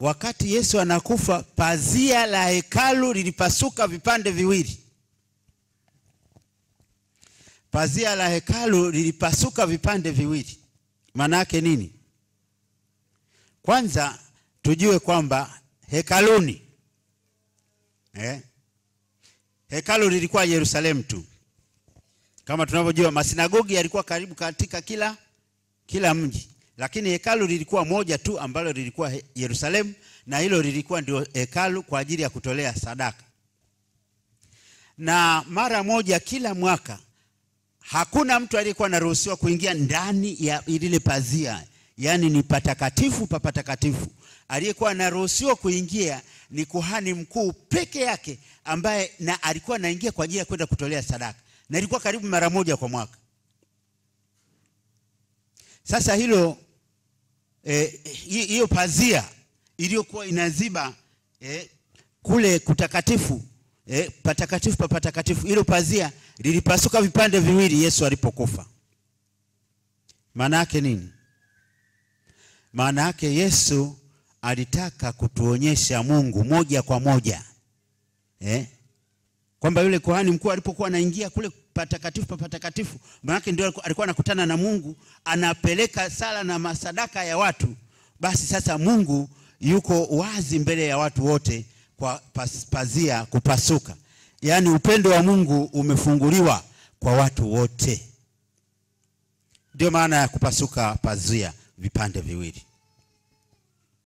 wakati Yesu anakufa, pazia la hekalu lilipasuka vipande viwili. Pazia la hekalu lilipasuka vipande viwili. Maana yake nini? Kwanza tujue kwamba hekaluni, hekalu lilikuwa Yerusalemu tu. Kama tunavyojua masinagogi yalikuwa karibu katika kila mji, lakini hekalu lilikuwa moja tu ambalo lilikuwa Yerusalemu, na hilo lilikuwa ndio hekalu kwa ajili ya kutolea sadaka. Na mara moja kila mwaka hakuna mtu aliyekuwa anaruhusiwa kuingia ndani ya ile pazia, yani ni patakatifu pa patakatifu. Aliyekuwa anaruhusiwa kuingia ni kuhani mkuu peke yake, ambaye na alikuwa anaingia kwa ajili ya kwenda kutolea sadaka, na ilikuwa karibu mara moja kwa mwaka. Sasa hilo hiyo pazia iliyokuwa inaziba kule kutakatifu, patakatifu pa patakatifu, hilo pazia lilipasuka vipande viwili Yesu alipokufa. Maana yake nini? Maana yake Yesu alitaka kutuonyesha Mungu moja kwa moja, kwamba yule kuhani mkuu alipokuwa anaingia kule patakatifu pa patakatifu, maana yake ndio alikuwa anakutana na Mungu, anapeleka sala na masadaka ya watu. Basi sasa Mungu yuko wazi mbele ya watu wote kwa pazia kupasuka. Yaani upendo wa Mungu umefunguliwa kwa watu wote. Ndio maana ya kupasuka pazia vipande viwili.